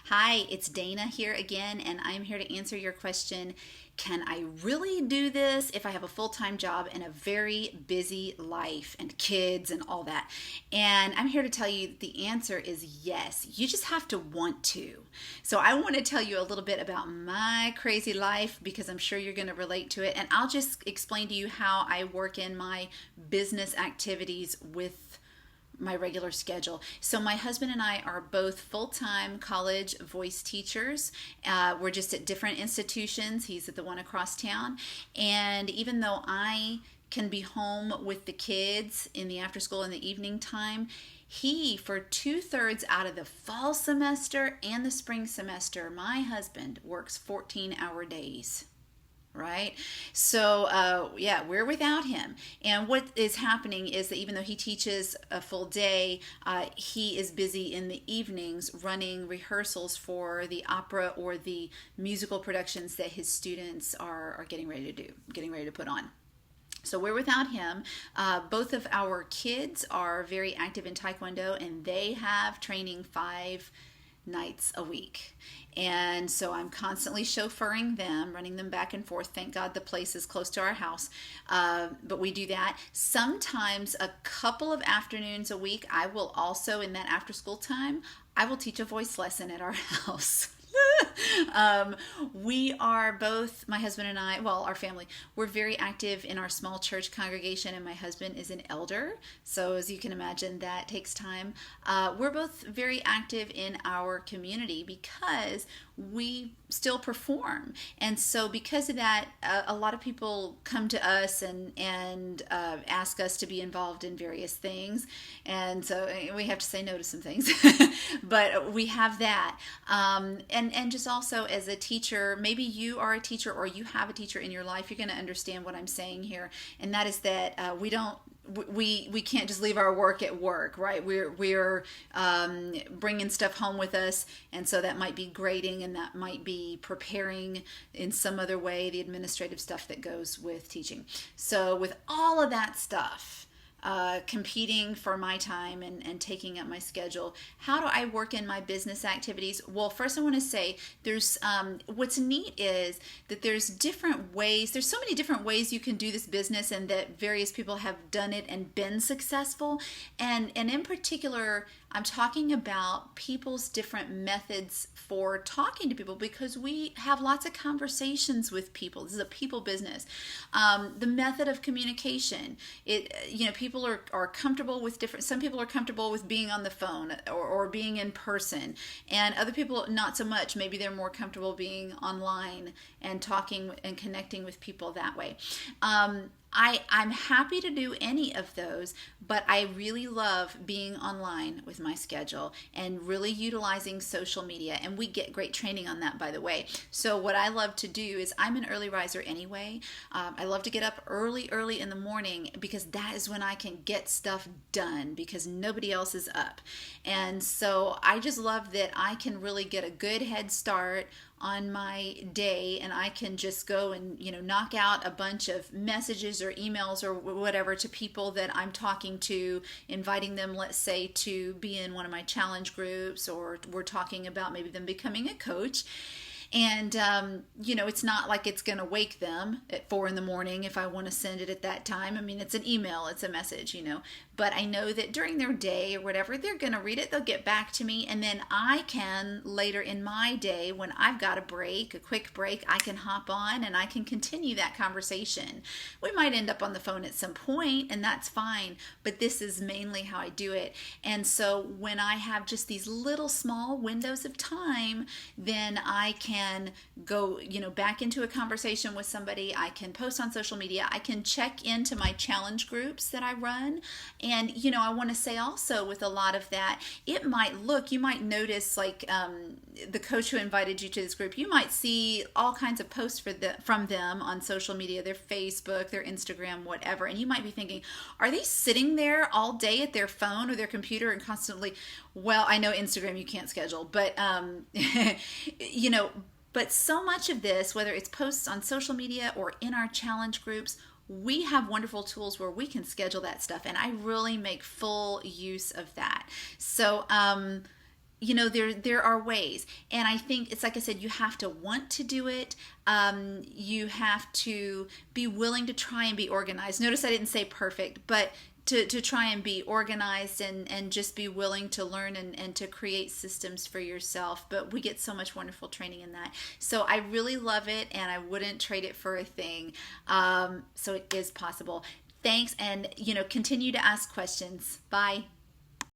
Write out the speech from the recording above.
Hi, it's Dana here again, and I'm here to answer your question. Can I really do this if I have a full time job and a very busy life and kids and all that? And I'm here to tell you the answer is yes. You just have to want to. So, I want to tell you a little bit about my crazy life because I'm sure you're going to relate to it. And I'll just explain to you how I work in my business activities with my regular schedule. So my husband and I are both full-time college voice teachers. We're just at different institutions. He's at the one across town. And even though I can be home with the kids in the after school and the evening time, he, for 2/3 out of the fall semester and the spring semester, my husband works 14-hour days, right? So, yeah, we're without him. And what is happening is that even though he teaches a full day, he is busy in the evenings running rehearsals for the opera or the musical productions that his students are getting ready to do, getting ready to put on. So we're without him. Both of our kids are very active in Taekwondo, and they have training 5 nights a week. And so I'm constantly chauffeuring them, running them back and forth. Thank God the place is close to our house. But we do that. Sometimes a couple of afternoons a week, I will also, in that after school time, I will teach a voice lesson at our house. um, we are both, my husband and I, well, our family, we're very active in our small church congregation, and my husband is an elder. So, as you can imagine, that takes time. We're both very active in our community because we still perform. And so, because of that, a lot of people come to us and ask us to be involved in various things. And so, we have to say no to some things. But we have that. And just also as a teacher, maybe you are a teacher or you have a teacher in your life, you're going to understand what I'm saying here. And that is that we can't just leave our work at work, right? We're bringing stuff home with us, and so that might be grading, and that might be preparing in some other way the administrative stuff that goes with teaching. So with all of that stuff, competing for my time and taking up my schedule. How do I work in my business activities? Well, first I want to say there's what's neat is that there's different ways. There's so many different ways you can do this business, and that various people have done it and been successful. And in particular, I'm talking about people's different methods for talking to people, because we have lots of conversations with people. This is a people business. The method of communication, people are comfortable with different, some people are comfortable with being on the phone or being in person, and other people not so much. Maybe they're more comfortable being online and talking and connecting with people that way. I'm happy to do any of those, but I really love being online with my schedule and really utilizing social media. And we get great training on that, by the way. So what I love to do is, I'm an early riser anyway. I love to get up early in the morning, because that is when I can get stuff done, because nobody else is up. And so I just love that I can really get a good head start on my day, and I can just go and knock out a bunch of messages or emails or whatever to people that I'm talking to, inviting them, let's say, to be in one of my challenge groups, or we're talking about maybe them becoming a coach. And, it's not like it's going to wake them at 4 in the morning if I want to send it at that time. I mean, it's an email, it's a message, but I know that during their day or whatever, they're going to read it, they'll get back to me. And then I can later in my day, when I've got a quick break, I can hop on and I can continue that conversation. We might end up on the phone at some point, and that's fine, but this is mainly how I do it. And so when I have just these little small windows of time, then I can go, back into a conversation with somebody. I can post on social media. I can check into my challenge groups that I run. And, I want to say also, with a lot of that, you might notice, like the coach who invited you to this group, you might see all kinds of posts from them on social media, their Facebook, their Instagram, whatever. And you might be thinking, are they sitting there all day at their phone or their computer and constantly, well, I know Instagram you can't schedule, but, but so much of this, whether it's posts on social media or in our challenge groups, we have wonderful tools where we can schedule that stuff. And I really make full use of that. So, there are ways, and I think it's like I said, you have to want to do it. You have to be willing to try and be organized. Notice I didn't say perfect, but to try and be organized, and just be willing to learn, and to create systems for yourself. But we get so much wonderful training in that. So I really love it, and I wouldn't trade it for a thing. So it is possible. Thanks, and continue to ask questions. Bye.